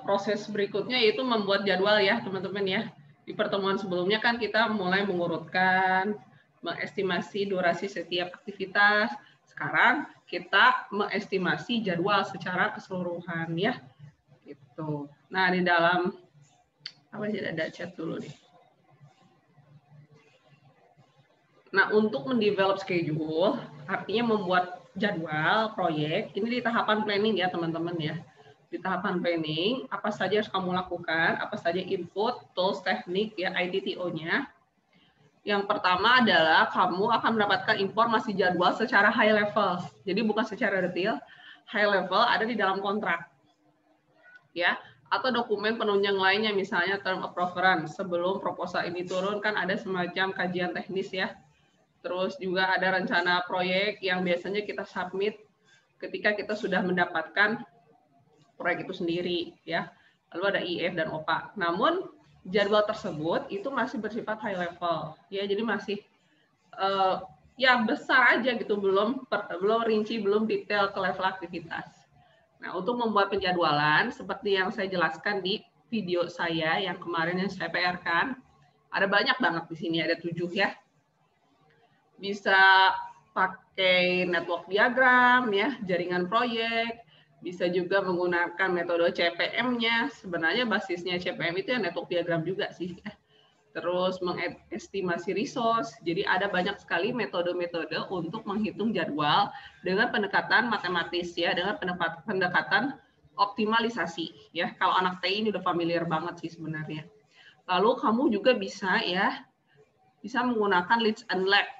proses berikutnya yaitu membuat jadwal ya teman-teman ya. Di pertemuan sebelumnya kan kita mulai mengurutkan, mengestimasi durasi setiap aktivitas. Sekarang kita mengestimasi jadwal secara keseluruhan ya. Gitu. Nah, di dalam apa sih, ada chat dulu nih. Nah, untuk mendevelop schedule, artinya membuat jadwal proyek, ini di tahapan planning ya teman-teman ya. Di tahapan planning, apa saja harus kamu lakukan, apa saja input, tools, teknik, ya ITTO-nya. Yang pertama adalah kamu akan mendapatkan informasi jadwal secara high level. Jadi bukan secara detail, high level ada di dalam kontrak. Ya, atau dokumen penunjang lainnya, misalnya term of reference. Sebelum proposal ini turun kan ada semacam kajian teknis ya. Terus juga ada rencana proyek yang biasanya kita submit ketika kita sudah mendapatkan proyek itu sendiri ya. Lalu ada IF dan OPA. Namun jadwal tersebut itu masih bersifat high level ya. Jadi masih ya besar aja gitu, belum rinci, belum detail ke level aktivitas. Nah, untuk membuat penjadwalan seperti yang saya jelaskan di video saya yang kemarin yang saya PR-kan, ada banyak banget di sini, ada 7 ya. Bisa pakai network diagram ya, jaringan proyek, bisa juga menggunakan metode CPM-nya. Sebenarnya basisnya CPM itu ya network diagram juga sih ya. Terus mengestimasi resource. Jadi ada banyak sekali metode-metode untuk menghitung jadwal dengan pendekatan matematis ya, dengan pendekatan optimalisasi ya. Kalau anak TI ini udah familiar banget sih sebenarnya. Lalu kamu juga bisa ya, bisa menggunakan leads and lag.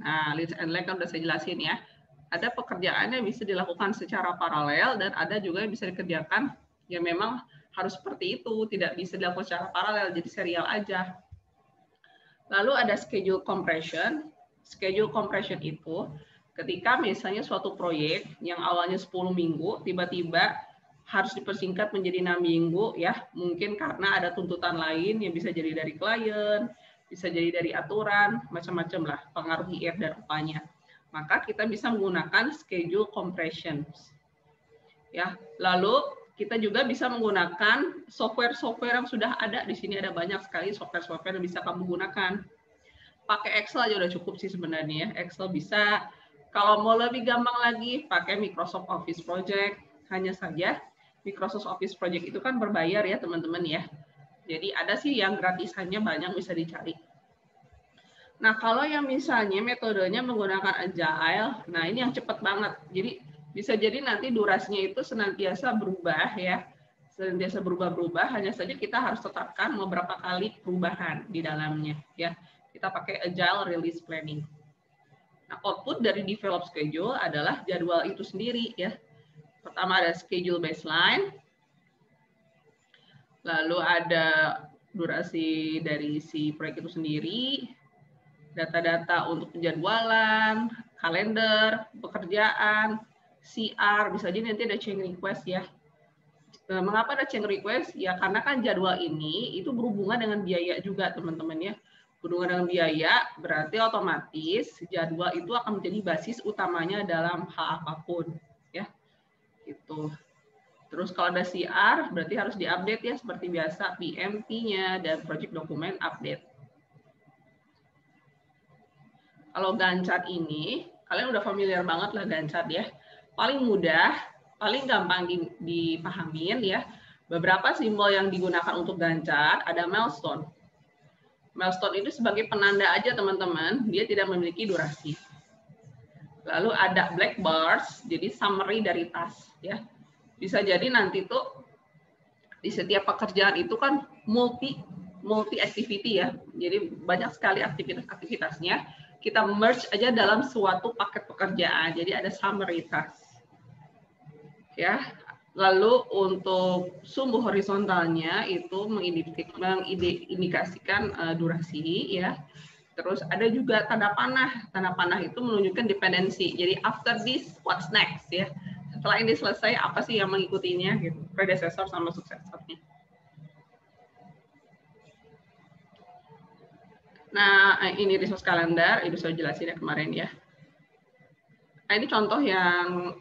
Nah, leads and lag kan udah saya jelasin ya. Ada pekerjaan yang bisa dilakukan secara paralel dan ada juga yang bisa dikerjakan yang memang harus seperti itu, tidak bisa dilakukan secara paralel, jadi serial aja. Lalu ada schedule compression. Schedule compression itu ketika misalnya suatu proyek yang awalnya 10 minggu, tiba-tiba harus dipersingkat menjadi 6 minggu ya, mungkin karena ada tuntutan lain yang bisa jadi dari klien, bisa jadi dari aturan, macam-macam lah, pengaruh IR dan upahnya. Maka kita bisa menggunakan schedule compression. Ya, lalu kita juga bisa menggunakan software-software yang sudah ada. Di sini ada banyak sekali software-software yang bisa kamu gunakan. Pakai Excel aja udah cukup sih sebenarnya. Excel bisa. Kalau mau lebih gampang lagi, pakai Microsoft Office Project. Hanya saja Microsoft Office Project itu kan berbayar ya teman-teman ya. Jadi ada sih yang gratisannya banyak, bisa dicari. Nah, kalau yang misalnya metodenya menggunakan Agile, nah ini yang cepat banget. Jadi bisa jadi nanti durasinya itu senantiasa berubah ya. Senantiasa berubah-berubah, hanya saja kita harus tetapkan beberapa kali perubahan di dalamnya ya. Kita pakai Agile Release Planning. Nah, output dari develop schedule adalah jadwal itu sendiri ya. Pertama ada schedule baseline, lalu ada durasi dari si proyek itu sendiri, data-data untuk penjadwalan, kalender, pekerjaan, CR, bisa jadi nanti ada change request ya. Mengapa ada change request? Ya karena kan jadwal ini itu berhubungan dengan biaya juga teman-teman ya. Berhubungan dengan biaya berarti otomatis jadwal itu akan menjadi basis utamanya dalam hal apapun ya. Gitu. Terus kalau ada CR berarti harus diupdate ya seperti biasa, PMP-nya dan project dokumen update. Kalau Gantt chart ini, kalian udah familiar banget lah Gantt chart ya. Paling mudah, paling gampang dipahamin ya. Beberapa simbol yang digunakan untuk Gantt chart ada milestone. Milestone itu sebagai penanda aja teman-teman, dia tidak memiliki durasi. Lalu ada black bars, jadi summary dari task ya. Bisa jadi nanti tuh di setiap pekerjaan itu kan multi activity ya. Jadi banyak sekali aktivitasnya. Kita merge aja dalam suatu paket pekerjaan. Jadi ada summary task. Ya. Lalu untuk sumbu horizontalnya itu mengindikasikan durasi ya. Terus ada juga tanda panah. Tanda panah itu menunjukkan dependensi. Jadi after this, what's next ya. Setelah ini selesai, apa sih yang mengikutinya gitu. Predecessor sama suksesornya. Nah, ini resource kalender, itu saya jelasin ya kemarin ya. Nah, ini contoh yang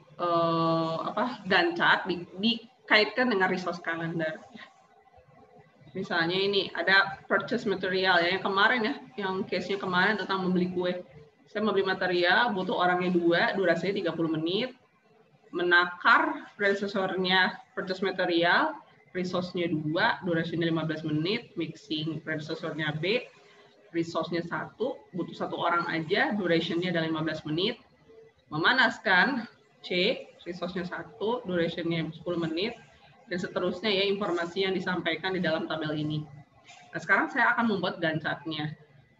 Gantt chart di kaitkan dengan resource calendar. Misalnya ini ada purchase material ya, yang kemarin ya, yang case-nya kemarin tentang membeli kue. Saya membeli material, butuh orangnya 2, durasinya 30 menit. Menakar predecessor-nya purchase material, resource-nya 2, durasinya 15 menit. Mixing predecessor-nya B, resource-nya 1, butuh 1 orang aja, duration-nya ada 15 menit. Memanaskan C, resource-nya 1, duration-nya 10 menit. Dan seterusnya ya informasi yang disampaikan di dalam tabel ini. Nah, sekarang saya akan membuat Gantt-nya.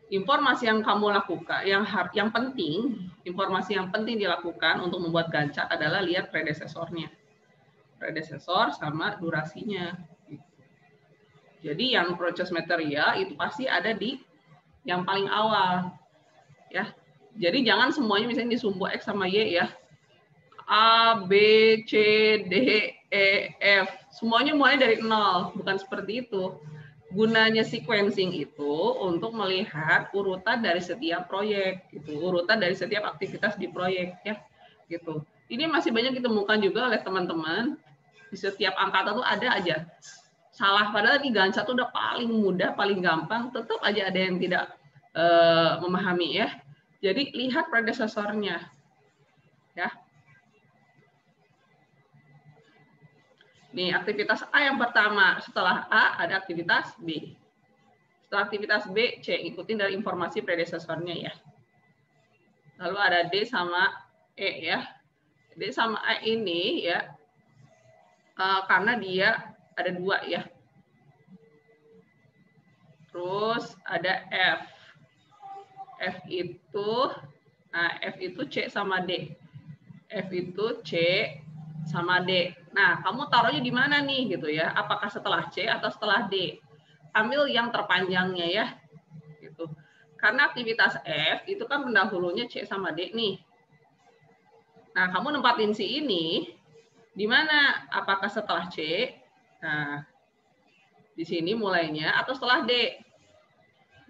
Informasi yang kamu lakukan, yang penting, informasi yang penting dilakukan untuk membuat Gantt adalah lihat predecessor-nya. Predecessor sama durasinya. Jadi yang purchase material itu pasti ada di yang paling awal. Ya. Jadi jangan semuanya misalnya disumbu X sama Y ya. A, B, C, D, E, F. Semuanya mulai dari 0. Bukan seperti itu. Gunanya sequencing itu untuk melihat urutan dari setiap proyek. Gitu. Urutan dari setiap aktivitas di proyek. Ya, gitu. Ini masih banyak ditemukan juga oleh teman-teman. Di setiap angkatan tuh ada aja. Salah. Padahal di Gantt itu udah paling mudah, paling gampang. Tetap aja ada yang tidak memahami ya. Jadi lihat predecessor-nya. Ya. Nih, aktivitas A yang pertama. Setelah A, ada aktivitas B. Setelah aktivitas B, C. Ikutin dari informasi predecessor-nya ya. Lalu ada D sama E ya. D sama E ini ya, karena dia ada 2 ya. Terus ada F. F itu C sama D. F itu C sama D. Nah, kamu taruhnya di mana nih gitu ya? Apakah setelah C atau setelah D? Ambil yang terpanjangnya ya. Gitu. Karena aktivitas F itu kan pendahulunya C sama D nih. Nah, kamu nempatin si ini di mana? Apakah setelah C? Nah, di sini mulainya atau setelah D?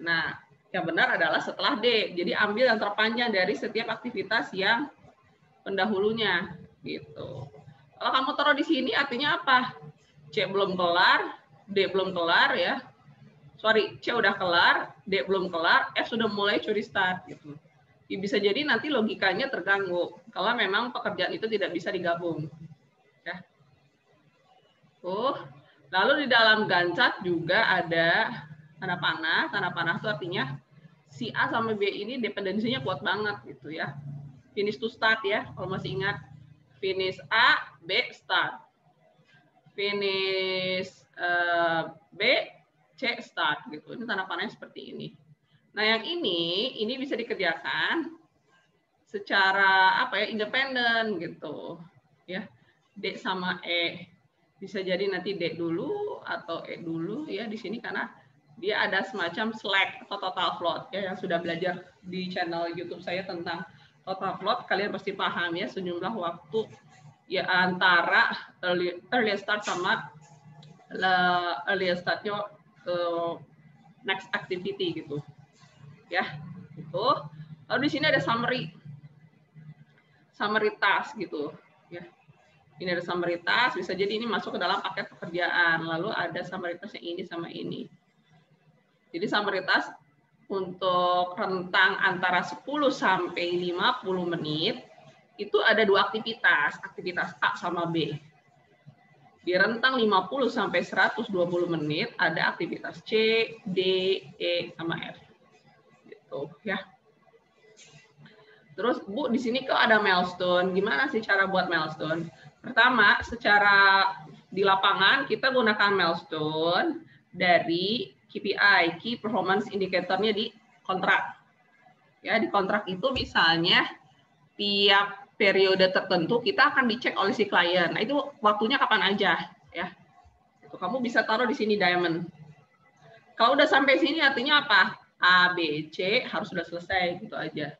Nah, yang benar adalah setelah D. Jadi ambil yang terpanjang dari setiap aktivitas yang pendahulunya gitu. Kalau kamu taruh di sini artinya apa? C belum kelar, D belum kelar ya. Sorry, C udah kelar, D belum kelar, F sudah mulai curi start gitu. Ya, bisa jadi nanti logikanya terganggu kalau memang pekerjaan itu tidak bisa digabung. Ya. Lalu di dalam Gantt juga ada tanda panah. Tanda panah itu artinya si A sama B ini dependensinya kuat banget gitu ya. Finish to start ya, kalau masih ingat. Finish A, B, start. Finish B, C, start gitu. Ini tanda panahnya seperti ini. Nah, yang ini bisa dikerjakan secara apa ya, independen gitu. Ya. D sama E. Bisa jadi nanti D dulu atau E dulu ya di sini karena dia ada semacam slack atau total float ya, yang sudah belajar di channel YouTube saya tentang total float, kalian pasti paham ya sejumlah waktu ya antara early start sama early startnya ke next activity gitu ya itu. Lalu di sini ada summary task gitu ya. Ini ada summary task, bisa jadi ini masuk ke dalam paket pekerjaan. Lalu ada summary task yang ini sama ini. Jadi summary task untuk rentang antara 10 sampai 50 menit itu ada 2 aktivitas A sama B. Di rentang 50 sampai 120 menit ada aktivitas C, D, E sama F. Gitu ya. Terus Bu, di sini kok ada milestone. Gimana sih cara buat milestone? Pertama, secara di lapangan kita gunakan milestone dari KPI, Key Performance Indicator-nya di kontrak. Ya, di kontrak itu misalnya tiap periode tertentu kita akan dicek oleh si klien. Nah, itu waktunya kapan aja ya. Itu kamu bisa taruh di sini diamond. Kalau udah sampai sini artinya apa? A, B, C harus sudah selesai gitu aja.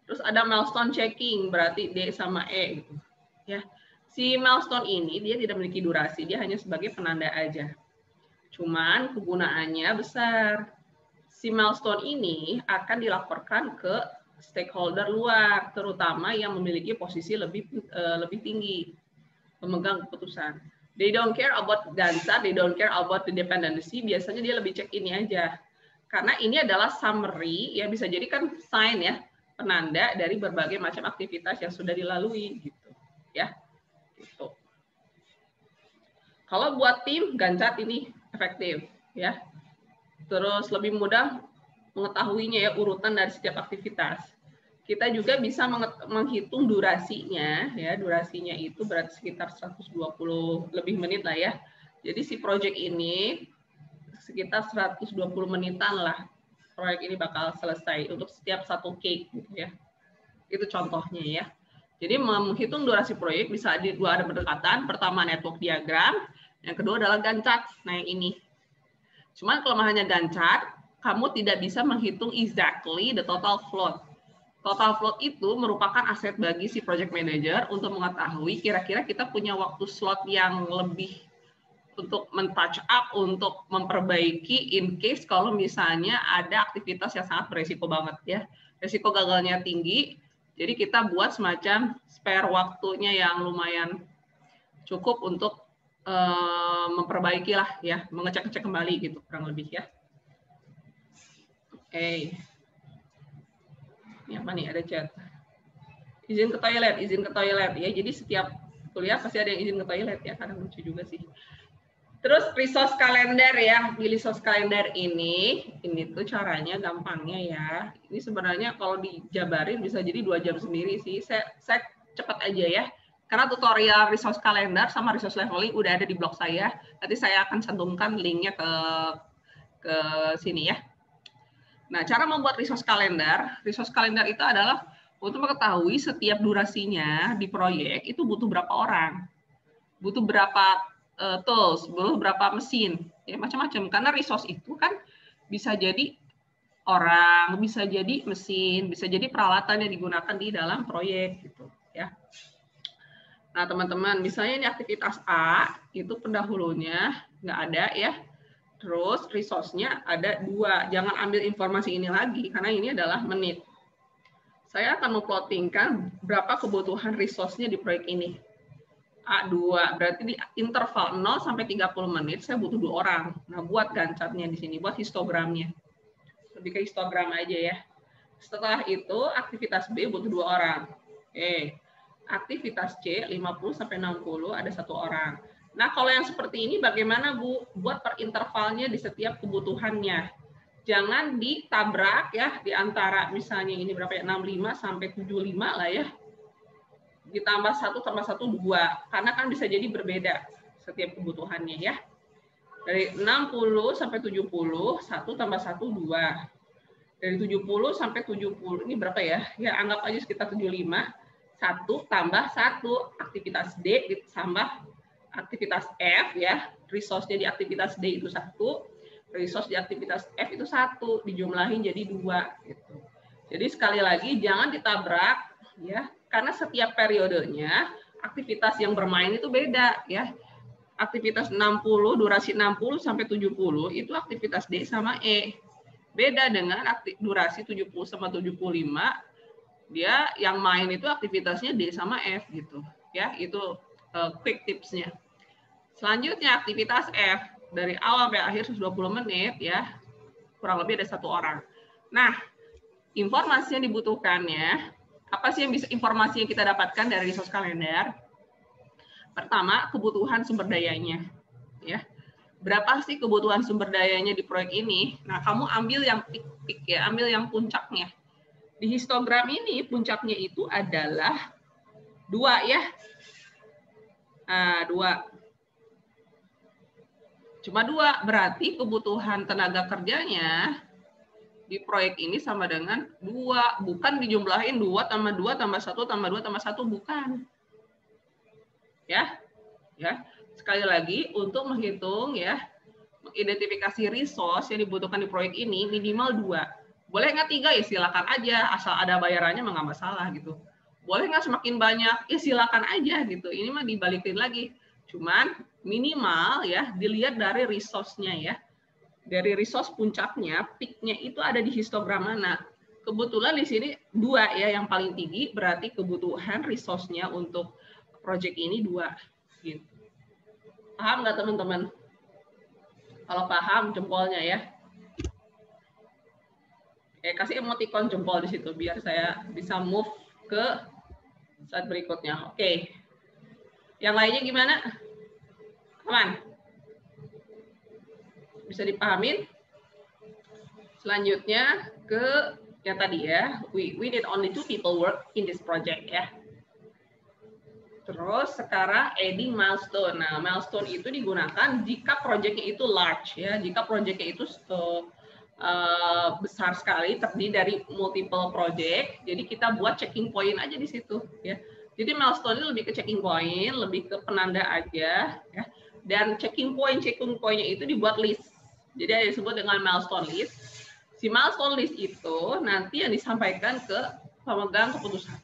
Terus ada milestone checking, berarti D sama E gitu. Ya. Si milestone ini dia tidak memiliki durasi, dia hanya sebagai penanda aja. Cuman kegunaannya besar. Si milestone ini akan dilaporkan ke stakeholder luar, terutama yang memiliki posisi lebih tinggi, pemegang keputusan. They don't care about Gantt chart, they don't care about the dependency. Biasanya dia lebih cek ini aja. Karena ini adalah summary, ya bisa jadi kan sign ya, penanda dari berbagai macam aktivitas yang sudah dilalui gitu, ya. Gitu. Kalau buat tim, Gantt chart ini efektif, ya. Terus lebih mudah mengetahuinya ya urutan dari setiap aktivitas. Kita juga bisa menghitung durasinya, ya durasinya itu berarti sekitar 120 lebih menit lah ya. Jadi si project ini sekitar 120 menitan lah proyek ini bakal selesai untuk setiap satu cake gitu ya. Itu contohnya ya. Jadi menghitung durasi proyek bisa ada dua ada pendekatan. Pertama network diagram, yang kedua adalah Gantt chart. Nah yang ini. Cuman kelemahannya Gantt chart, kamu tidak bisa menghitung exactly the total float. Total float itu merupakan aset bagi si project manager untuk mengetahui kira-kira kita punya waktu slot yang lebih untuk men-touch up, untuk memperbaiki in case kalau misalnya ada aktivitas yang sangat beresiko banget ya. Resiko gagalnya tinggi, jadi kita buat semacam spare waktunya yang lumayan cukup untuk memperbaiki lah ya, mengecek-ngecek kembali gitu kurang lebih ya. Oke. Ini apa nih, ada chat. Izin ke toilet ya. Jadi setiap kuliah pasti ada yang izin ke toilet ya, kadang lucu juga sih. Terus resource calendar ya. Di resource calendar ini tuh caranya gampangnya ya. Ini sebenarnya kalau dijabarin bisa jadi 2 jam sendiri sih. Saya cepat aja ya. Karena tutorial resource calendar sama resource leveling udah ada di blog saya. Nanti saya akan cantumkan linknya ke sini ya. Nah, cara membuat resource calendar itu adalah untuk mengetahui setiap durasinya di proyek itu butuh berapa orang, butuh berapa tools, butuh berapa mesin, ya macam-macam. Karena resource itu kan bisa jadi orang, bisa jadi mesin, bisa jadi peralatan yang digunakan di dalam proyek gitu, ya. Nah, teman-teman, misalnya ini aktivitas A, itu pendahulunya nggak ada ya. Terus resource-nya ada 2. Jangan ambil informasi ini lagi, karena ini adalah menit. Saya akan memplottingkan berapa kebutuhan resource-nya di proyek ini. A2, berarti di interval 0 sampai 30 menit, saya butuh 2 orang. Nah, buat Gantt chart-nya di sini, buat histogramnya. Lebih ke histogram aja ya. Setelah itu, aktivitas B butuh 2 orang. Oke. Aktivitas C, 50 sampai 60, ada 1 orang. Nah, kalau yang seperti ini bagaimana Bu? Buat per intervalnya di setiap kebutuhannya. Jangan ditabrak ya di antara misalnya ini berapa ya? 65 sampai 75 lah ya. Ditambah 1 tambah 1 2. Karena kan bisa jadi berbeda setiap kebutuhannya ya. Dari 60 sampai 70, 1 tambah 1 2. Dari 70 sampai 70 ini berapa ya? Ya anggap aja sekitar 75. 1 tambah 1 aktivitas D ditambah aktivitas F ya, resource-nya di aktivitas D itu 1, resource di aktivitas F itu 1, dijumlahin jadi 2 gitu. Jadi sekali lagi jangan ditabrak ya, karena setiap periodenya aktivitas yang bermain itu beda ya. Aktivitas 60, durasi 60 sampai 70 itu aktivitas D sama E. Beda dengan durasi 70 sama 75, dia yang main itu aktivitasnya D sama F gitu. Ya, itu quick tipsnya. Selanjutnya aktivitas F dari awal sampai akhir 120 menit ya, kurang lebih ada 1 orang. Nah, informasi yang dibutuhkannya, apa sih informasi yang kita dapatkan dari resource calendar? Pertama, kebutuhan sumber dayanya. Ya, berapa sih kebutuhan sumber dayanya di proyek ini? Nah, kamu ambil yang peak ya, ambil yang puncaknya. Di histogram ini puncaknya itu adalah 2 ya. Nah, 2. Cuma 2, berarti kebutuhan tenaga kerjanya di proyek ini sama dengan 2, bukan dijumlahin 2 tambah 2 tambah 1 tambah 2 tambah 1, bukan. Ya. Sekali lagi untuk menghitung ya, mengidentifikasi resource yang dibutuhkan di proyek ini minimal 2. Boleh nggak 3 ya silakan aja, asal ada bayarannya mah nggak masalah gitu. Boleh nggak semakin banyak ya silakan aja gitu. Ini mah dibalikin lagi. Cuman minimal ya dilihat dari resource-nya ya. Dari resource puncaknya, peak-nya itu ada di histogram mana. Kebetulan di sini 2 ya yang paling tinggi, berarti kebutuhan resource-nya untuk project ini 2 gitu. Paham nggak teman-teman? Kalau paham, jempolnya ya. Kasih emoticon jempol di situ biar saya bisa move ke slide berikutnya. Oke. Yang lainnya gimana? Aman? Bisa dipahamin? Selanjutnya ke yang tadi ya. We need only 2 people work in this project ya. Terus sekarang adding milestone. Nah, milestone itu digunakan jika proyeknya itu large ya. Jika proyeknya itu besar sekali, terdiri dari multiple project. Jadi kita buat checking point aja di situ ya. Jadi milestone itu lebih ke checking point, lebih ke penanda aja ya. Dan checking point-nya itu dibuat list. Jadi ada disebut dengan milestone list. Si milestone list itu nanti yang disampaikan ke pemegang keputusan.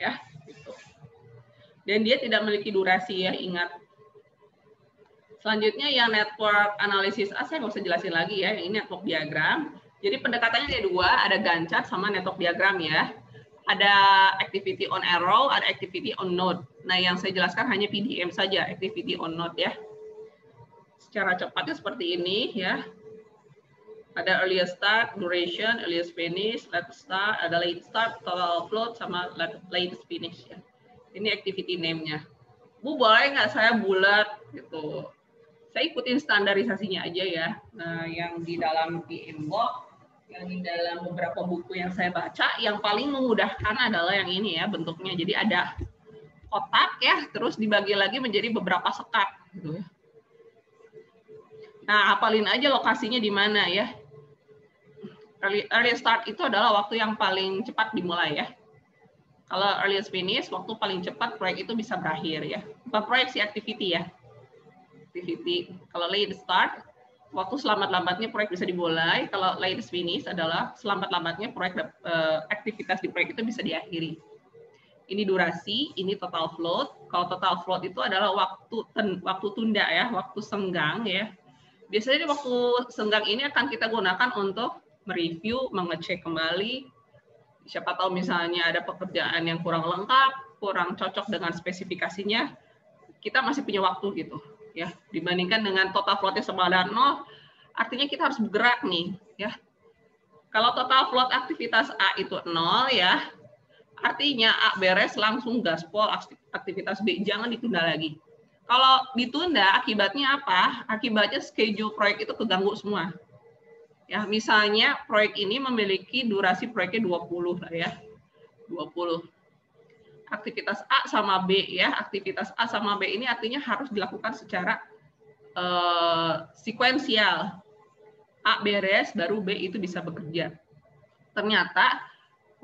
Ya, gitu. Dan dia tidak memiliki durasi ya, ingat. Selanjutnya yang network analysis, saya nggak usah jelasin lagi ya, ini network diagram. Jadi pendekatannya ada dua, ada Gantt chart sama network diagram ya. Ada activity on arrow, ada activity on node. Nah yang saya jelaskan hanya PDM saja, activity on node ya. Secara cepatnya seperti ini ya. Ada earliest start, duration, earliest finish, late start, ada late start, total float, sama latest finish ya. Ini activity name-nya. Bu, boleh nggak saya bulat gitu? Saya ikutin standarisasinya aja ya. Nah, yang di dalam PMBOK, yang di dalam beberapa buku yang saya baca, yang paling memudahkan adalah yang ini ya bentuknya. Jadi ada kotak ya, terus dibagi lagi menjadi beberapa sekat gitu ya. Nah, hafalin aja lokasinya di mana ya. Early start itu adalah waktu yang paling cepat dimulai ya. Kalau earliest finish, waktu paling cepat proyek itu bisa berakhir ya. Bukan proyek sih, activity ya. Activity. Kalau late start, waktu selambat-lambatnya proyek bisa dimulai. Kalau latest finish adalah selambat-lambatnya proyek aktivitas di proyek itu bisa diakhiri. Ini durasi, ini total float. Kalau total float itu adalah waktu tunda ya, waktu senggang ya. Biasanya waktu senggang ini akan kita gunakan untuk mereview, mengecek kembali. Siapa tahu misalnya ada pekerjaan yang kurang lengkap, kurang cocok dengan spesifikasinya, kita masih punya waktu gitu ya. Dibandingkan dengan total floatnya sama dengan 0, artinya kita harus bergerak nih ya. Kalau total float aktivitas A itu 0 ya, artinya A beres langsung gaspol aktivitas B, jangan ditunda lagi. Kalau ditunda akibatnya apa? Akibatnya schedule proyek itu keganggu semua. Ya, misalnya proyek ini memiliki durasi proyeknya 20 lah ya. 20. Aktivitas A sama B ya, aktivitas A sama B ini artinya harus dilakukan secara sekuensial. A beres, baru B itu bisa bekerja. Ternyata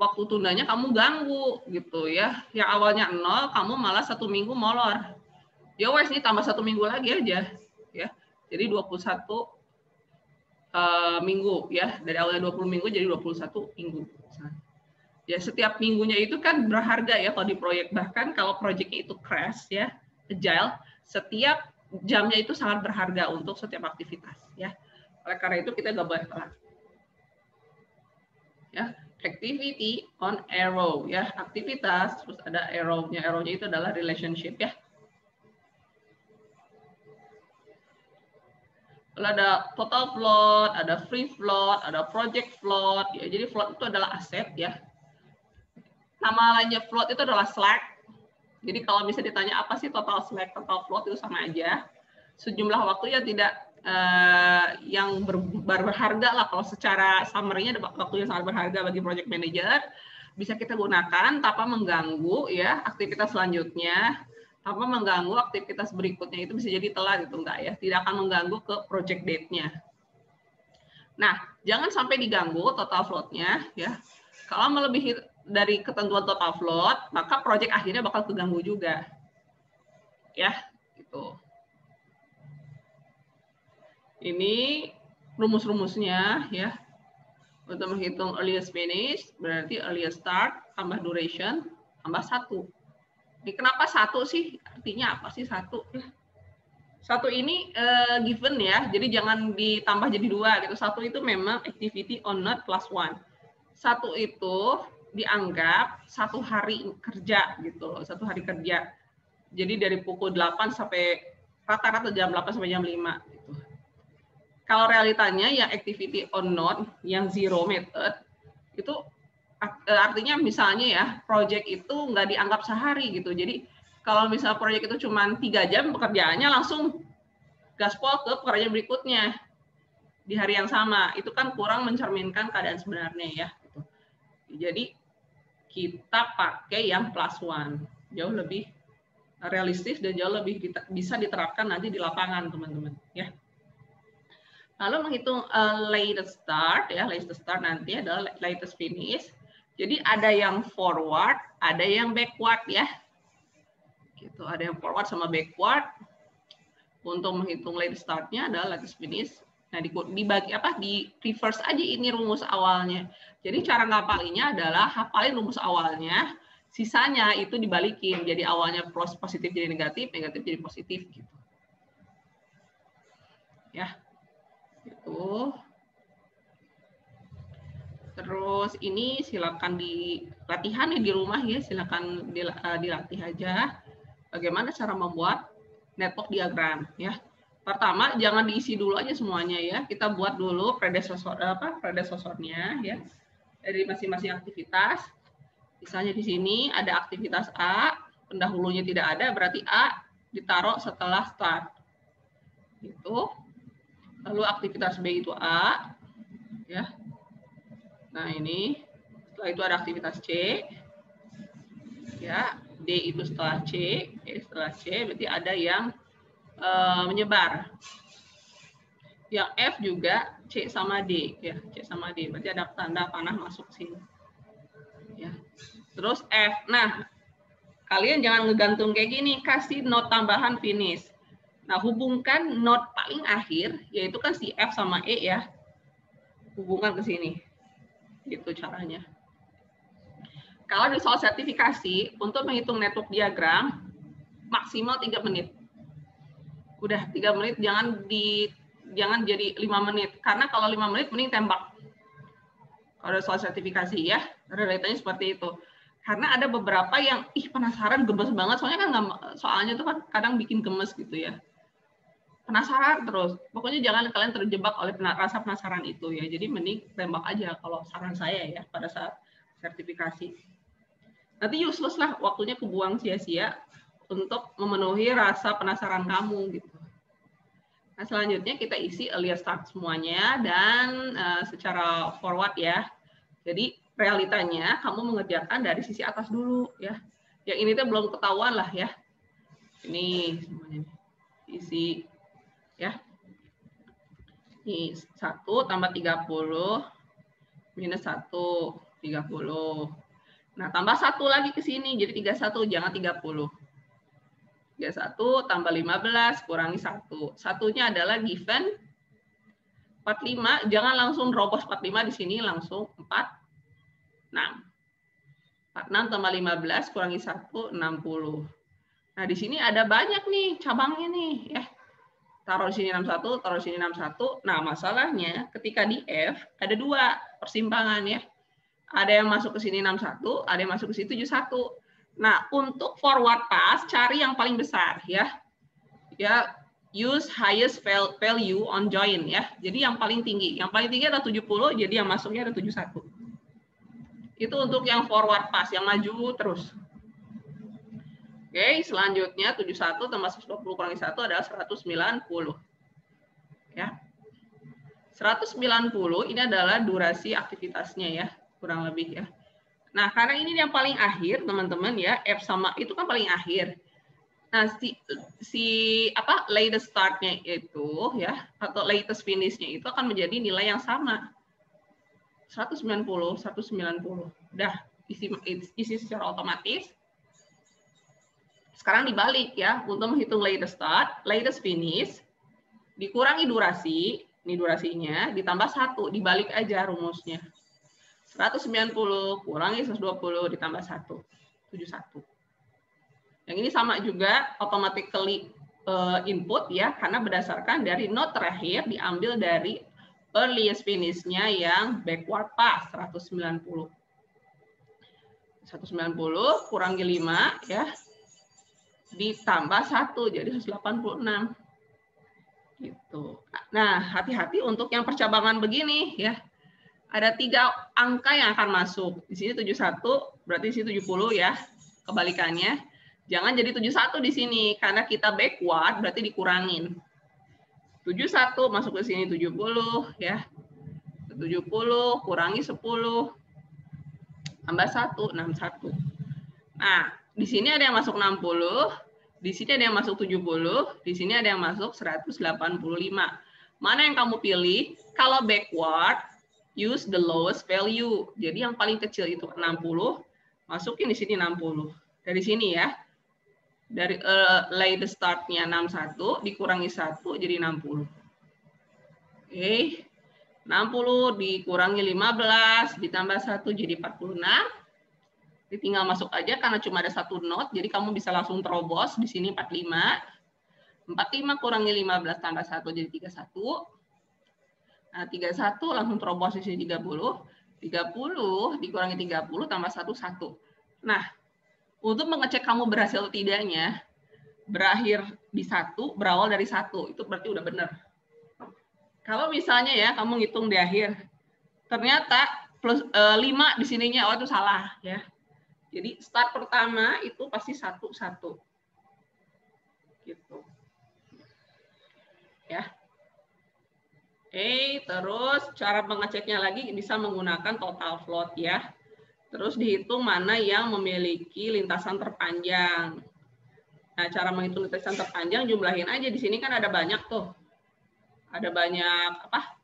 waktu tundanya kamu ganggu gitu ya. Yang awalnya 0, kamu malah 1 minggu molor. Ya wes, ini tambah 1 minggu lagi aja ya. Jadi 21 minggu ya, dari awalnya 20 minggu jadi 21 minggu. Ya setiap minggunya itu kan berharga ya kalau di proyek, bahkan kalau proyeknya itu crash ya, agile, setiap jamnya itu sangat berharga untuk setiap aktivitas ya. Oleh karena itu kita nggak boleh telat. Ya, activity on arrow ya, aktivitas terus ada arrow-nya. Arrow-nya itu adalah relationship ya. Lalu ada total float, ada free float, ada project float. Ya, jadi float itu adalah aset ya. Nama lainnya float itu adalah slack. Jadi kalau bisa ditanya apa sih total slack, total float itu sama aja. Sejumlah waktu yang tidak yang berharga lah, kalau secara summary-nya waktu yang sangat berharga bagi project manager, bisa kita gunakan tanpa mengganggu ya aktivitas selanjutnya. Tanpa mengganggu aktivitas berikutnya, itu bisa jadi telat itu enggak ya, tidak akan mengganggu ke project date-nya. Nah, jangan sampai diganggu total float-nya ya. Kalau melebihi dari ketentuan total float, maka project akhirnya bakal keganggu juga. Ya, gitu. Ini rumus-rumusnya ya. Untuk menghitung earliest finish, berarti earliest start tambah duration tambah 1. Ini kenapa 1 sih? Artinya apa sih 1? 1 ini given ya, jadi jangan ditambah jadi 2 gitu. 1 itu memang activity on node plus 1. 1 itu dianggap 1 hari kerja gitu loh, 1 hari kerja. Jadi dari pukul 8 sampai rata-rata jam 8 sampai jam 5 gitu. Kalau realitanya yang activity on node yang zero method itu artinya misalnya ya project itu nggak dianggap sehari gitu. Jadi kalau misal project itu cuma 3 jam pekerjaannya langsung gaspol ke pekerjaan berikutnya di hari yang sama, itu kan kurang mencerminkan keadaan sebenarnya ya. Gitu. Jadi kita pakai yang +1, jauh lebih realistis dan jauh lebih bisa diterapkan nanti di lapangan teman-teman ya. Lalu menghitung latest start ya, latest start nanti adalah latest finish. Jadi ada yang forward, ada yang backward ya. Gitu, ada yang forward sama backward. Untuk menghitung latest start-nya adalah latest finish. Nah, dibagi apa? Di reverse aja ini rumus awalnya. Jadi cara ngapalinnya adalah hafalin rumus awalnya, sisanya itu dibalikin. Jadi awalnya positif jadi negatif, negatif jadi positif gitu. Ya. Gitu. Terus ini silakan di latihan di rumah ya, silakan dilatih aja bagaimana cara membuat network diagram ya. Pertama jangan diisi dulu aja semuanya ya, kita buat dulu predecessornya ya dari masing-masing aktivitas. Misalnya di sini ada aktivitas A, pendahulunya tidak ada, berarti A ditaruh setelah start. Gitu. Lalu aktivitas B itu A ya. Nah, ini setelah itu ada aktivitas C. Ya, D itu setelah C, setelah C berarti ada yang menyebar. Yang F juga C sama D ya, C sama D. Berarti ada tanda panah masuk sini. Ya. Terus F. Nah, kalian jangan ngegantung kayak gini, kasih not tambahan finish. Nah, hubungkan not paling akhir yaitu kan si F sama E ya. Hubungkan ke sini. Gitu caranya. Kalau di soal sertifikasi, untuk menghitung network diagram, maksimal 3 menit. Udah 3 menit, jangan jadi 5 menit. Karena kalau 5 menit, mending tembak. Kalau soal sertifikasi ya, realitanya seperti itu. Karena ada beberapa yang, penasaran, gemes banget. Soalnya kan soalnya tuh kan kadang bikin gemes gitu ya. Penasaran terus. Pokoknya jangan kalian terjebak oleh rasa penasaran itu ya. Jadi mending tembak aja kalau saran saya ya pada saat sertifikasi. Nanti useless lah, waktunya kebuang sia-sia untuk memenuhi rasa penasaran kamu gitu. Nah, selanjutnya kita isi earlier start semuanya dan secara forward ya. Jadi realitanya kamu mengerjakan dari sisi atas dulu ya. Yang ini tuh belum ketahuan lah ya. Ini semuanya isi ya. Ini 1 tambah 30 minus 1 30. Nah, tambah 1 lagi ke sini, jadi 31, jangan 30. 31 tambah 15, kurangi 1. Satunya adalah given 45, jangan langsung robos 45 di sini, langsung 46. 46 tambah 15, kurangi 1, 60. Nah, di sini ada banyak nih cabangnya nih. Ya. Taruh di sini 61, taruh di sini 61. Nah, masalahnya ketika di F, ada 2 persimpangan ya. Ada yang masuk ke sini 61, ada yang masuk ke sini 71. Nah, untuk forward pass cari yang paling besar ya. Ya, use highest value on join ya. Jadi yang paling tinggi. Yang paling tinggi ada 70, jadi yang masuknya ada 71. Itu untuk yang forward pass, yang maju terus. Oke, selanjutnya 71 tambah 120 kurangi 1 adalah 190. Ya. 190 ini adalah durasi aktivitasnya ya. Kurang lebih ya. Nah, karena ini yang paling akhir, teman-teman ya, F sama itu kan paling akhir. Nah, latest start-nya itu ya atau latest finish-nya itu akan menjadi nilai yang sama. 190, 190. Udah isi secara otomatis. Sekarang dibalik ya, untuk menghitung latest start, latest finish dikurangi durasi, ini durasinya ditambah 1, dibalik aja rumusnya. 190 kurangi 120 ditambah 1, 71. Yang ini sama juga automatically input ya, karena berdasarkan dari not terakhir diambil dari earliest finish-nya yang backward pass 190. 190 kurangi 5 ya. ditambah 1 jadi 186. Gitu. Nah, hati-hati untuk yang percabangan begini ya. Ada 3 angka yang akan masuk. Di sini 71, berarti di sini 70 ya. Kebalikannya. Jangan jadi 71 di sini karena kita backward berarti dikurangin. 71 masuk ke sini 70 ya. 70 kurangi 10 tambah 1 61. Nah, di sini ada yang masuk 60, di sini ada yang masuk 70, di sini ada yang masuk 185. Mana yang kamu pilih? Kalau backward, use the lowest value. Jadi yang paling kecil itu 60, masukin di sini 60. Dari sini ya. Dari lay the start-nya 61 dikurangi 1 jadi 60. Oke. 60 dikurangi 15 ditambah 1 jadi 46. Jadi tinggal masuk aja karena cuma ada 1 not, jadi kamu bisa langsung terobos di sini 45. 45 kurangi 15 tambah 1 jadi 31. Nah, 31 langsung terobos di sini 30. 30 dikurangi 30 tambah 1 1. Nah, untuk mengecek kamu berhasil atau tidaknya, berakhir di 1, berawal dari 1, itu berarti udah benar. Kalau misalnya ya kamu ngitung di akhir, ternyata plus 5 di sininya, oh itu salah ya. Jadi start pertama itu pasti 1 1. Gitu. Ya. Oke, terus cara mengeceknya lagi bisa menggunakan total float ya. Terus dihitung mana yang memiliki lintasan terpanjang. Nah, cara menghitung lintasan terpanjang jumlahin aja. Di sini kan ada banyak tuh. Ada banyak apa?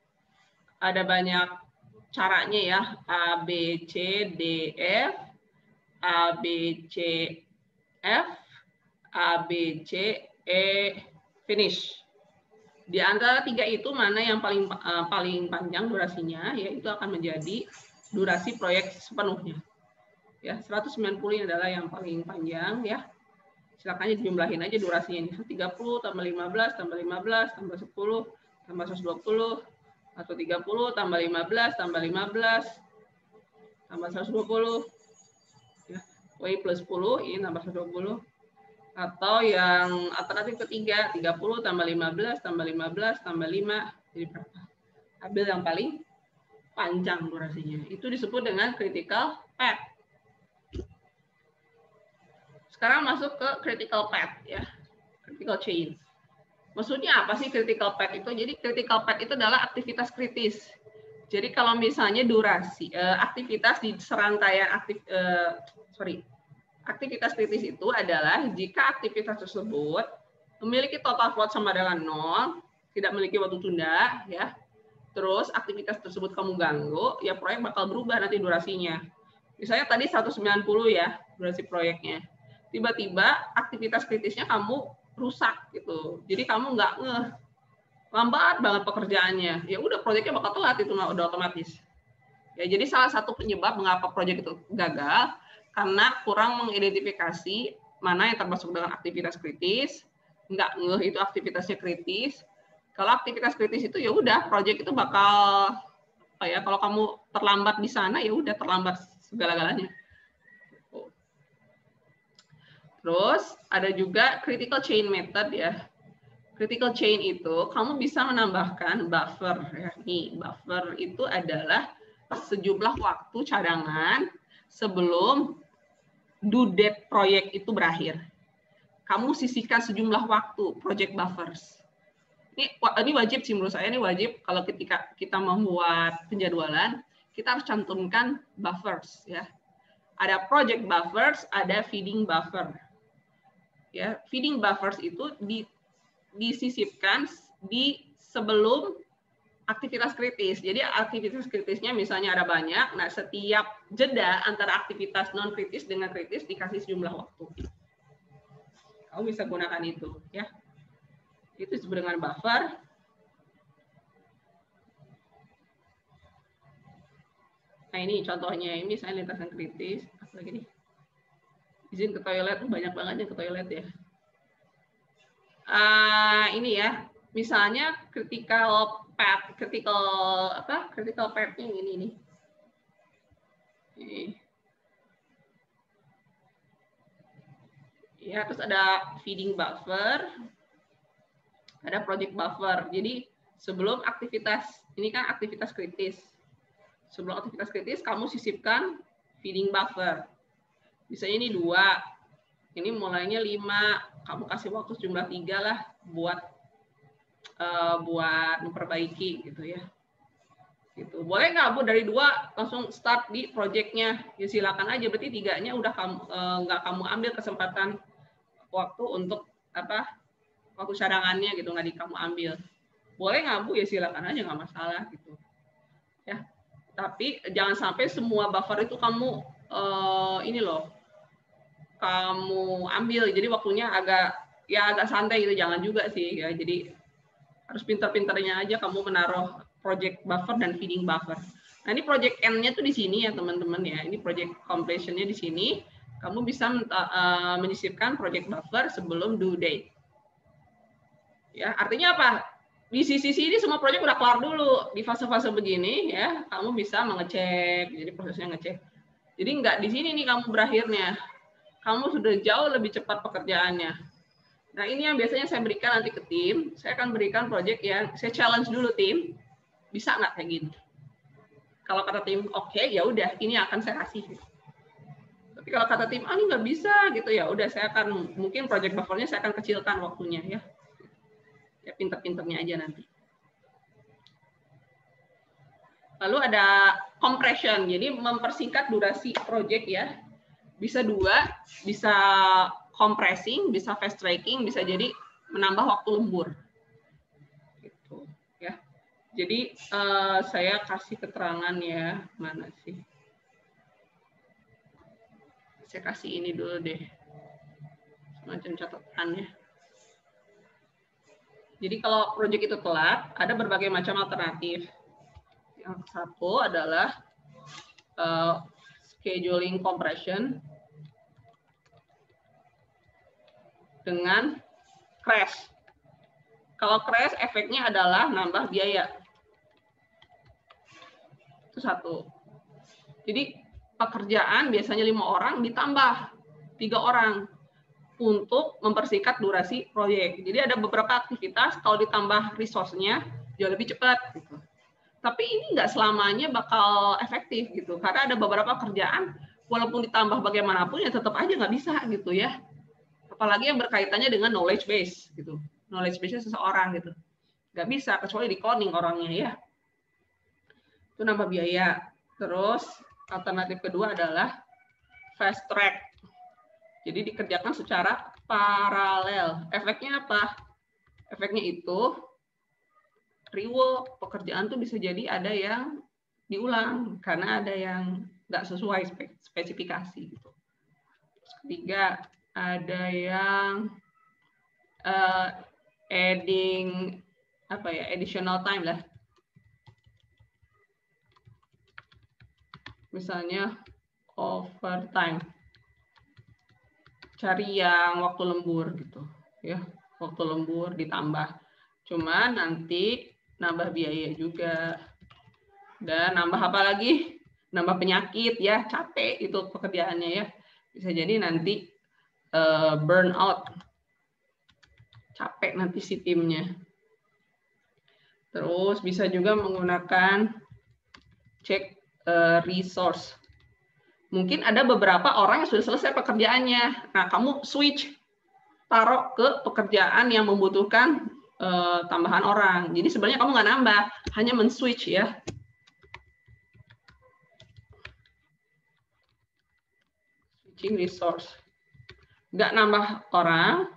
Ada banyak caranya ya. A, B, C, D, F. A, B, C, F. A, B, C, E, finish. Di antara 3 itu mana yang paling panjang durasinya, ya itu akan menjadi durasi proyek sepenuhnya. Ya, 190 ini adalah yang paling panjang ya. Silakan dijumlahin aja durasinya. 30 tambah 15 tambah 15 tambah 10 tambah 120 atau 30 tambah 15 tambah 15 tambah 120 ya. Y plus 10 ini tambah 120. Atau yang alternatif ketiga 30 tambah 15 tambah 15 tambah 5 jadi berapa? Ambil yang paling panjang durasinya. Itu disebut dengan critical path. Sekarang masuk ke critical path ya. Critical chain. Maksudnya apa sih critical path itu? Jadi critical path itu adalah aktivitas kritis. Jadi kalau misalnya durasi aktivitas di serangkaian aktivitas kritis itu adalah jika aktivitas tersebut memiliki total float sama dengan 0, tidak memiliki waktu tunda, ya. Terus aktivitas tersebut kamu ganggu, ya proyek bakal berubah nanti durasinya. Misalnya tadi 190 ya durasi proyeknya. Tiba-tiba aktivitas kritisnya kamu rusak gitu. Jadi kamu nggak lambat banget pekerjaannya. Ya udah proyeknya bakal telat itu udah otomatis. Ya jadi salah satu penyebab mengapa proyek itu gagal karena kurang mengidentifikasi mana yang termasuk dengan aktivitas kritis, nggak itu aktivitasnya kritis. Kalau aktivitas kritis itu ya udah, proyek itu bakal apa ya? Kalau kamu terlambat di sana ya udah terlambat segala-galanya. Terus ada juga critical chain method ya. Critical chain itu kamu bisa menambahkan buffer ya. Nih, buffer itu adalah sejumlah waktu cadangan sebelum due date proyek itu berakhir. Kamu sisihkan sejumlah waktu project buffers. Ini wajib sih menurut saya, ini wajib kalau ketika kita membuat penjadwalan, kita harus cantumkan buffers ya. Ada project buffers, ada feeding buffer. Ya, feeding buffers itu disisipkan di sebelum aktivitas kritis. Jadi aktivitas kritisnya misalnya ada banyak, nah setiap jeda antara aktivitas non kritis dengan kritis dikasih sejumlah waktu. Kamu bisa gunakan itu, ya. Itu disebut dengan buffer. Nah ini contohnya, ini misalnya lintasan kritis, apa lagi nih? Izin ke toilet, banyak banget yang ke toilet ya. Ini ya, misalnya critical path, critical path-nya ini nih. Ya, terus ada feeding buffer, ada project buffer. Jadi sebelum aktivitas, ini kan aktivitas kritis. Sebelum aktivitas kritis, kamu sisipkan feeding buffer. Misalnya ini 2, ini mulainya 5, kamu kasih waktu jumlah 3 lah buat memperbaiki gitu ya. Gitu. Boleh nggak Bu dari 2 langsung start di projectnya? Ya silakan aja. Berarti 3-nya udah kamu nggak kamu ambil kesempatan waktu untuk waktu cadangannya gitu, nggak kamu ambil. Boleh nggak Bu? Ya silakan aja, nggak masalah gitu. Ya. Tapi jangan sampai semua buffer itu kamu ini loh, kamu ambil. Jadi waktunya agak santai gitu. Jangan juga sih ya. Jadi harus pintar-pintarnya aja kamu menaruh project buffer dan feeding buffer. Nah, ini project N-nya tuh di sini ya teman-teman ya. Ini project completion-nya di sini. Kamu bisa menyisipkan project buffer sebelum due date. Ya, artinya apa? Di sisi ini semua proyek udah kelar dulu. Di fase-fase begini ya, kamu bisa mengecek. Jadi prosesnya ngecek. Jadi nggak di sini nih kamu berakhirnya. Kamu sudah jauh lebih cepat pekerjaannya. Nah, ini yang biasanya saya berikan nanti ke tim. Saya akan berikan proyek yang saya challenge dulu tim. Bisa nggak kayak gini? Kalau kata tim oke, ya udah ini akan saya kasih. Tapi kalau kata tim ini nggak bisa gitu, ya udah saya akan mungkin project buffernya saya akan kecilkan waktunya ya. Ya pinter-pinternya aja nanti. Lalu ada compression, jadi mempersingkat durasi project ya. Bisa 2, bisa compressing, bisa fast tracking, bisa jadi menambah waktu lembur. Gitu ya. Jadi saya kasih keterangan ya, mana sih? Saya kasih ini dulu deh, semacam catatan ya. Jadi kalau project itu telat, ada berbagai macam alternatif. Yang satu adalah scheduling compression dengan crash. Kalau crash, efeknya adalah nambah biaya. Itu satu. Jadi pekerjaan biasanya 5 orang ditambah 3 orang untuk mempersingkat durasi proyek. Jadi ada beberapa aktivitas kalau ditambah resource-nya jauh lebih cepat. Gitu. Tapi ini nggak selamanya bakal efektif gitu, karena ada beberapa kerjaan walaupun ditambah bagaimanapun ya tetap aja nggak bisa gitu ya. Apalagi yang berkaitannya dengan knowledge base gitu, knowledge base-nya seseorang gitu, nggak bisa kecuali di cloning orangnya ya. Itu nambah biaya. Terus alternatif kedua adalah fast track. Jadi dikerjakan secara paralel. Efeknya apa? Efeknya itu rework, pekerjaan tuh bisa jadi ada yang diulang karena ada yang nggak sesuai spesifikasi gitu. Terus ketiga, ada yang adding additional time lah. Misalnya overtime. Cari yang waktu lembur gitu ya. Waktu lembur ditambah. Cuman nanti nambah biaya juga. Dan nambah apa lagi? Nambah penyakit ya, capek itu pekerjaannya ya. Bisa jadi nanti burn out. Capek nanti si timnya. Terus bisa juga menggunakan cek resource. Mungkin ada beberapa orang yang sudah selesai pekerjaannya. Nah, kamu switch, taruh ke pekerjaan yang membutuhkan tambahan orang. Jadi sebenarnya kamu nggak nambah, hanya men-switch ya. Switching resource. Nggak nambah orang,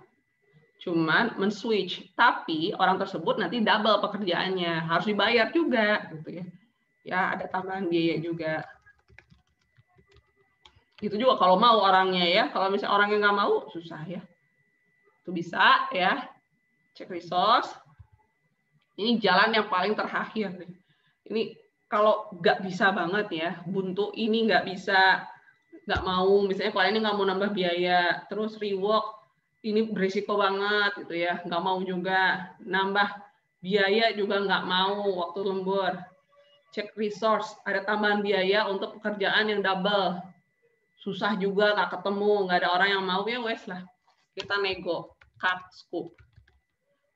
cuman men-switch. Tapi orang tersebut nanti double pekerjaannya. Harus dibayar juga. Gitu ya. Ya, ada tambahan biaya juga. Itu juga kalau mau orangnya ya. Kalau misalnya orangnya nggak mau, susah ya. Itu bisa ya. Cek resource. Ini jalan yang paling terakhir. Ini kalau nggak bisa banget ya. Buntu ini nggak bisa, nggak mau. Misalnya kalau ini nggak mau nambah biaya. Terus rework, ini berisiko banget gitu ya. Nggak mau juga. Nambah biaya juga nggak mau waktu lembur. Cek resource, ada tambahan biaya untuk pekerjaan yang double. Susah juga, nggak ketemu, nggak ada orang yang mau, ya wes lah. kita nego cut scope.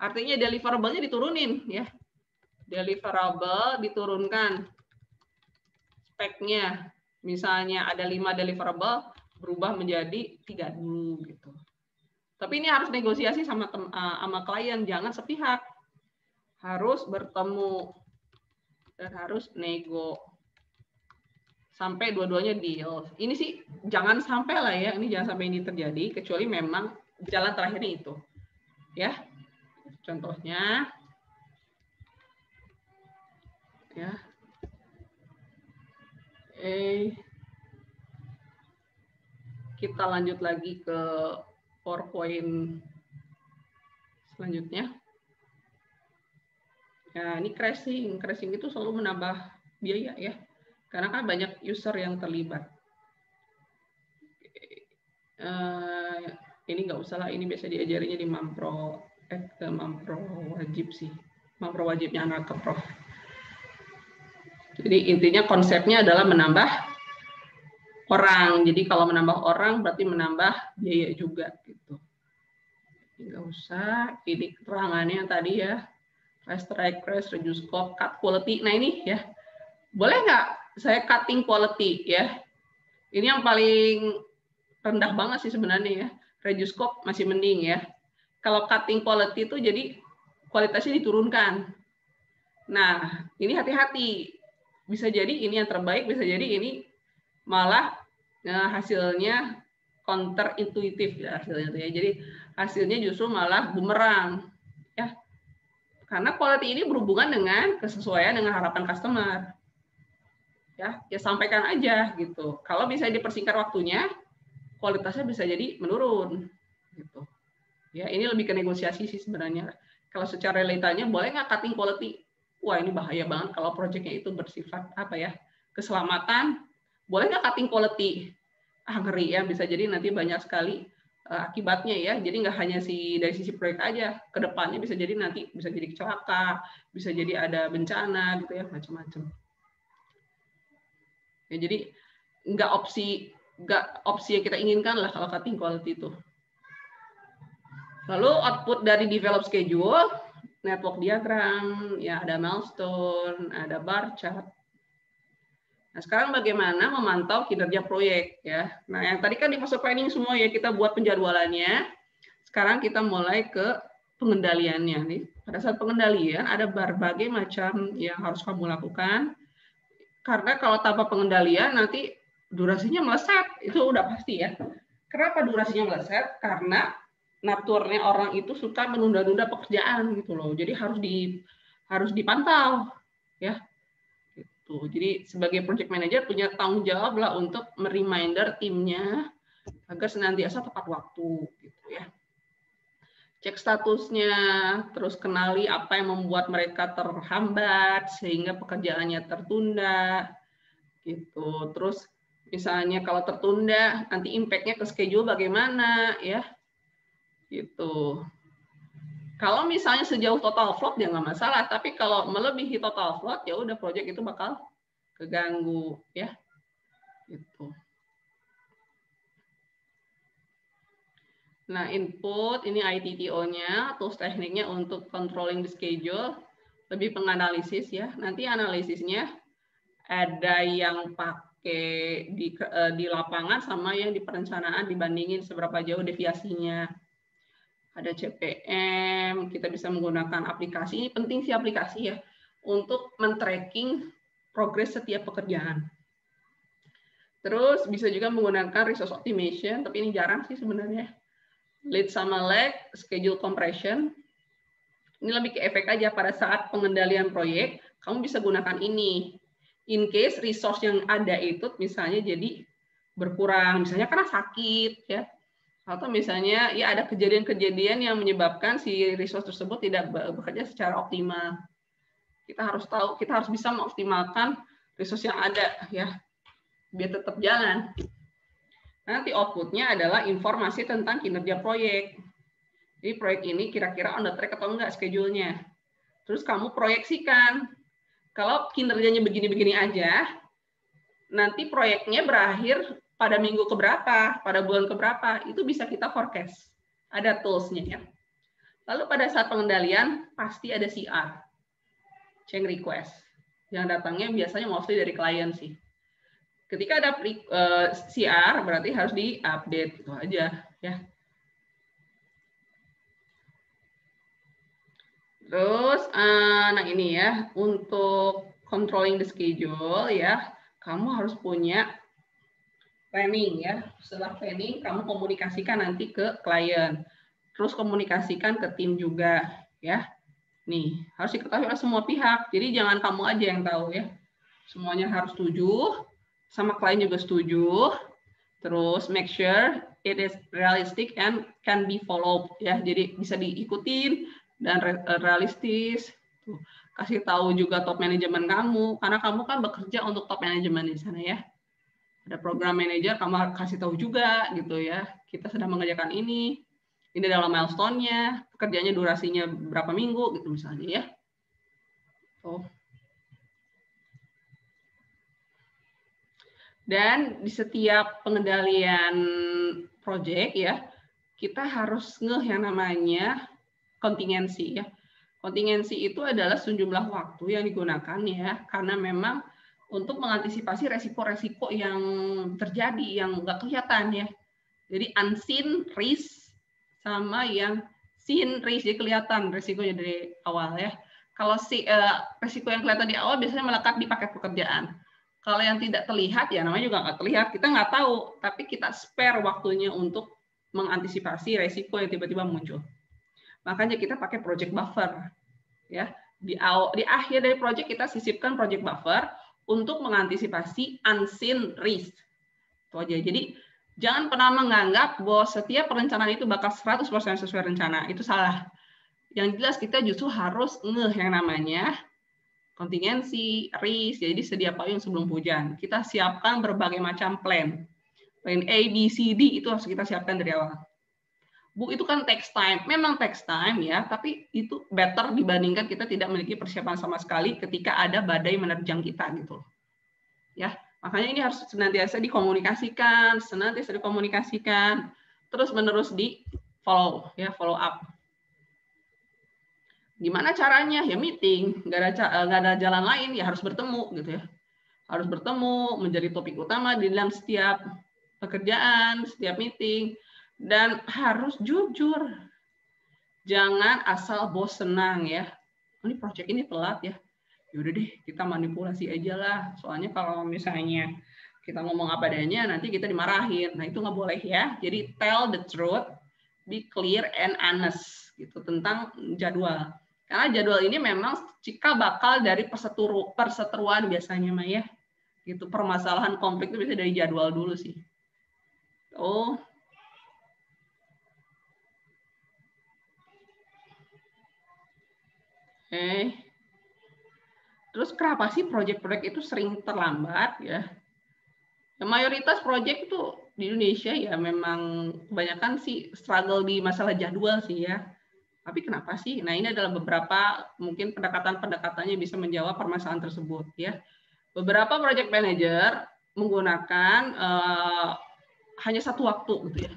Artinya deliverable-nya diturunin ya. Deliverable diturunkan speknya. Misalnya ada 5 deliverable berubah menjadi 3 dulu gitu. Tapi ini harus negosiasi sama klien, jangan sepihak. Harus bertemu dan harus nego sampai dua-duanya deal. Ini sih jangan sampai lah ya, ini jangan sampai ini terjadi kecuali memang jalan terakhirnya itu. Ya. Contohnya ya. Kita lanjut lagi ke PowerPoint selanjutnya. Ya, ini crashing. Crashing itu selalu menambah biaya ya. Karena kan banyak user yang terlibat. Ini nggak usah lah, ini biasa diajarinya di Mampro. Mampro wajib sih. Mampro wajibnya anak ke Prof. Jadi intinya konsepnya adalah menambah orang. Jadi kalau menambah orang berarti menambah biaya juga gitu. Nggak usah. Ini keterangannya yang tadi ya. Fast track, crash, reduce scope, cut quality. Nah ini ya. Boleh nggak saya cutting quality ya? Ini yang paling rendah banget sih sebenarnya ya. Reduce scope masih mending ya. Kalau cutting quality itu jadi kualitasnya diturunkan. Nah, ini hati-hati. Bisa jadi ini yang terbaik, bisa jadi ini malah hasilnya counter intuitif ya hasilnya ya. Jadi hasilnya justru malah bumerang ya. Karena quality ini berhubungan dengan kesesuaian dengan harapan customer. Ya sampaikan aja gitu. Kalau bisa dipersingkat waktunya, kualitasnya bisa jadi menurun gitu. Ya, ini lebih ke negosiasi sih sebenarnya. Kalau secara realitanya boleh nggak cutting quality? Wah, ini bahaya banget kalau proyeknya itu bersifat apa ya? Keselamatan. Boleh nggak cutting quality? Ngeri ya, bisa jadi nanti banyak sekali akibatnya ya. Jadi nggak hanya dari sisi proyek aja, ke depannya bisa jadi nanti bisa jadi kecelakaan, bisa jadi ada bencana gitu ya, macam-macam. Ya, jadi nggak opsi yang kita inginkan lah kalau cutting quality itu. Lalu output dari develop schedule, network diagram, ya ada milestone, ada bar chart. Nah, sekarang bagaimana memantau kinerja proyek ya. Nah, yang tadi kan di fase planning semua ya kita buat penjadwalannya. Sekarang kita mulai ke pengendaliannya nih. Pada saat pengendalian ada berbagai macam yang harus kamu lakukan. Karena kalau tanpa pengendalian nanti durasinya meleset, itu udah pasti ya. Kenapa durasinya meleset? Karena naturnya orang itu suka menunda-nunda pekerjaan gitu loh. Jadi harus dipantau ya. Gitu. Jadi sebagai project manager punya tanggung jawab lah untuk mereminder timnya agar senantiasa tepat waktu gitu ya. Cek statusnya, terus kenali apa yang membuat mereka terhambat sehingga pekerjaannya tertunda gitu. Terus misalnya kalau tertunda nanti impact-nya ke schedule bagaimana ya. Gitu. Kalau misalnya sejauh total float ya nggak masalah, tapi kalau melebihi total float ya udah project itu bakal keganggu ya. Gitu. Nah, input ini ITTO-nya, tools tekniknya untuk controlling the schedule, lebih penganalisis ya. Nanti analisisnya ada yang pakai di lapangan sama yang di perencanaan dibandingin seberapa jauh deviasinya. Ada CPM, kita bisa menggunakan aplikasi. Ini penting sih aplikasi ya untuk men-tracking progres setiap pekerjaan. Terus bisa juga menggunakan resource optimization, tapi ini jarang sih sebenarnya. Lead sama lag, schedule compression. Ini lebih ke efek aja pada saat pengendalian proyek, kamu bisa gunakan ini. In case resource yang ada itu misalnya jadi berkurang, misalnya karena sakit ya. Atau misalnya ya ada kejadian-kejadian yang menyebabkan si resource tersebut tidak bekerja secara optimal. Kita harus tahu, kita harus bisa mengoptimalkan resource yang ada ya, biar tetap jalan. Nanti output-nya adalah informasi tentang kinerja proyek. Jadi proyek ini kira-kira on the track atau enggak schedule-nya. Terus kamu proyeksikan, kalau kinerjanya begini-begini aja, nanti proyeknya berakhir pada minggu keberapa, pada bulan keberapa, itu bisa kita forecast. Ada tools-nya ya. Lalu pada saat pengendalian pasti ada CR, change request, yang datangnya biasanya mostly dari klien sih. Ketika ada CR berarti harus di-update, itu aja ya. Terus, nah ini ya, untuk controlling the schedule ya, kamu harus punya planning ya. Setelah planning, kamu komunikasikan nanti ke klien. Terus komunikasikan ke tim juga ya. Nih, harus diketahui oleh semua pihak. Jadi jangan kamu aja yang tahu ya. Semuanya harus setuju, sama klien juga setuju. Terus make sure it is realistic and can be followed ya. Jadi bisa diikutin dan realistis. Tuh. Kasih tahu juga top manajemen kamu, karena kamu kan bekerja untuk top manajemen di sana ya. Ada program manager, kamu kasih tahu juga gitu ya. Kita sedang mengerjakan ini dalam milestone-nya, pekerjaannya durasinya berapa minggu gitu misalnya ya. Oh. Dan di setiap pengendalian project ya, kita harus ngeh yang namanya kontingensi ya. Kontingensi itu adalah sejumlah waktu yang digunakan ya, karena memang untuk mengantisipasi resiko-resiko yang terjadi yang nggak kelihatan ya. Jadi unseen risk sama yang seen risk, jadi kelihatan resikonya dari awal ya. Kalau resiko yang kelihatan di awal biasanya melekat di paket pekerjaan. Kalau yang tidak terlihat ya namanya juga nggak terlihat, kita nggak tahu, tapi kita spare waktunya untuk mengantisipasi resiko yang tiba-tiba muncul. Makanya kita pakai project buffer ya. Di akhir dari project kita sisipkan project buffer untuk mengantisipasi unseen risk. Itu aja. Jadi jangan pernah menganggap bahwa setiap perencanaan itu bakal 100% sesuai rencana. Itu salah. Yang jelas kita justru harus ngeh yang namanya kontingensi, risk, jadi sedia payung sebelum hujan. Kita siapkan berbagai macam plan. Plan A, B, C, D itu harus kita siapkan dari awal. Bu, itu kan takes time. Memang takes time ya, tapi itu better dibandingkan kita tidak memiliki persiapan sama sekali ketika ada badai menerjang kita gitu. Ya, makanya ini harus senantiasa dikomunikasikan, terus menerus di follow up. Gimana caranya? Ya meeting, nggak ada jalan lain, ya harus bertemu gitu ya. Harus bertemu, menjadi topik utama di dalam setiap pekerjaan, setiap meeting, dan harus jujur. Jangan asal bos senang ya. Ini project ini telat ya. Yaudah deh, kita manipulasi aja lah. Soalnya kalau misalnya kita ngomong apa adanya, nanti kita dimarahin. Nah, itu nggak boleh ya. Jadi tell the truth, be clear and honest gitu tentang jadwal. Karena jadwal ini memang cikal bakal dari perseteruan biasanya, Maya. Gitu, permasalahan konflik itu bisa dari jadwal dulu sih. Oh. Oke. Terus kenapa sih proyek-proyek itu sering terlambat ya? Mayoritas proyek itu di Indonesia ya memang kebanyakan sih struggle di masalah jadwal sih ya. Tapi kenapa sih? Nah, ini adalah beberapa mungkin pendekatannya bisa menjawab permasalahan tersebut ya. Beberapa project manager menggunakan hanya satu waktu gitu ya.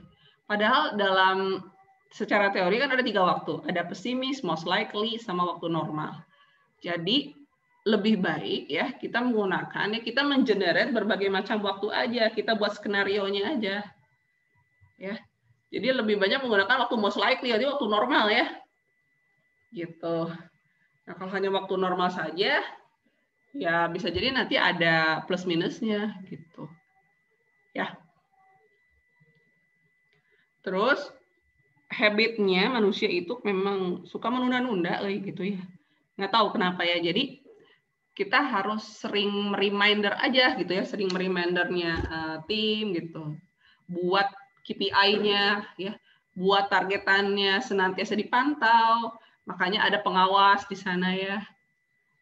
Padahal dalam secara teori kan ada 3 waktu. Ada pesimis, most likely, sama waktu normal. Jadi lebih baik ya kita menggunakan ya kita mengenerate berbagai macam waktu aja, kita buat skenario-nya aja. Ya. Jadi lebih banyak menggunakan waktu most likely, jadi waktu normal ya. Gitu. Nah, kalau hanya waktu normal saja ya bisa jadi nanti ada plus minusnya gitu. Ya. Terus habitnya manusia itu memang suka menunda-nunda gitu ya. Nggak tahu kenapa ya. Jadi kita harus sering reminder aja gitu ya, sering remindernya tim gitu. Buat KPI-nya ya, buat targetannya senantiasa dipantau. Makanya ada pengawas di sana ya.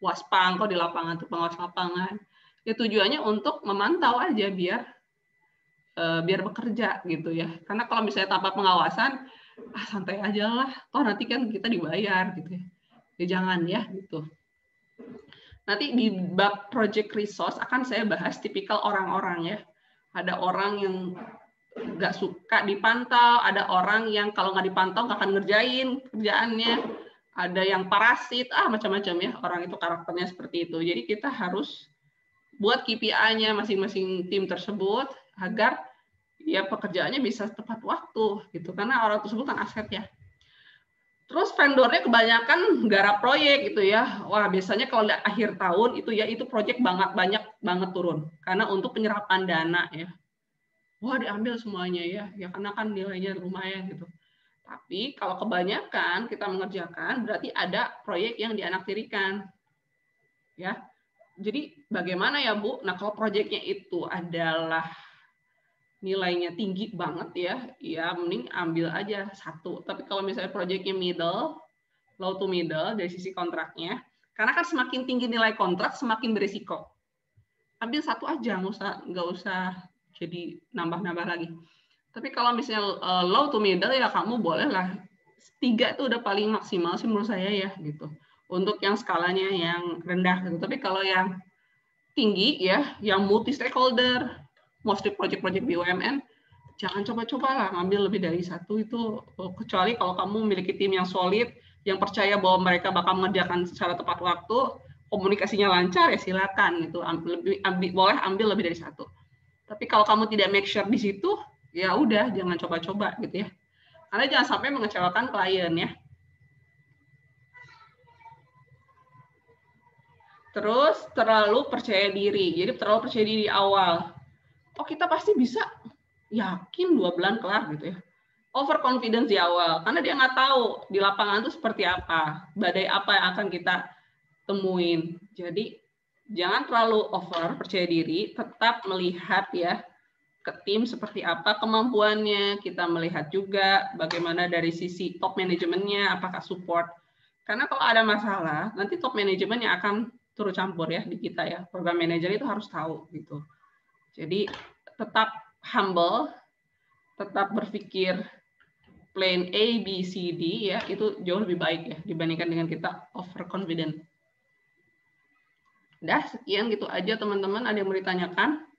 Waspang kok di lapangan tuh pengawas lapangan. Ya tujuannya untuk memantau aja biar bekerja gitu ya. Karena kalau misalnya tanpa pengawasan, santai aja lah. Toh nanti kan kita dibayar gitu ya. Ya jangan ya gitu. Nanti di bab project resource akan saya bahas tipikal orang-orang ya. Ada orang yang nggak suka dipantau, ada orang yang kalau nggak dipantau nggak akan ngerjain kerjaannya, ada yang parasit, macam-macam ya, orang itu karakternya seperti itu. Jadi kita harus buat KPI-nya masing-masing tim tersebut agar ya pekerjaannya bisa tepat waktu gitu, karena orang tersebut kan aset ya. Terus vendornya kebanyakan garap proyek gitu ya. Wah, biasanya kalau di akhir tahun itu proyek banyak banget turun karena untuk penyerapan dana ya. Wah, diambil semuanya ya karena kan nilainya lumayan gitu. Tapi kalau kebanyakan kita mengerjakan berarti ada proyek yang dianaktirikan. Ya. Jadi bagaimana ya, Bu? Nah, kalau proyeknya itu adalah nilainya tinggi banget ya mending ambil aja satu. Tapi kalau misalnya proyeknya middle, low to middle dari sisi kontraknya, karena kan semakin tinggi nilai kontrak semakin berisiko. Ambil satu aja, nggak usah jadi nambah-nambah lagi. Tapi kalau misalnya low to middle ya kamu bolehlah 3 itu udah paling maksimal sih menurut saya ya gitu. Untuk yang skalanya yang rendah gitu. Tapi kalau yang tinggi ya, yang multi stakeholder, mostly project-project BUMN, jangan coba-coba lah ngambil lebih dari satu itu, kecuali kalau kamu memiliki tim yang solid, yang percaya bahwa mereka bakal mengerjakan secara tepat waktu, komunikasinya lancar ya silakan gitu, boleh ambil lebih dari satu. Tapi kalau kamu tidak make sure di situ, ya udah jangan coba-coba gitu ya. Karena jangan sampai mengecewakan klien ya. Terus terlalu percaya diri. Jadi terlalu percaya diri awal. Oh, kita pasti bisa. Yakin 2 bulan kelar gitu ya. Overconfidence di awal. Karena dia nggak tahu di lapangan itu seperti apa. Badai apa yang akan kita temuin. Jadi jangan terlalu over percaya diri. Tetap melihat ya ke tim seperti apa kemampuannya. Kita melihat juga bagaimana dari sisi top manajemennya, apakah support. Karena kalau ada masalah, nanti top manajemennya akan turut campur ya di kita ya. Program manajer itu harus tahu gitu. Jadi tetap humble, tetap berpikir plan A, B, C, D ya, itu jauh lebih baik ya dibandingkan dengan kita overconfident. Udah, sekian gitu aja teman-teman. Ada yang mau ditanyakan?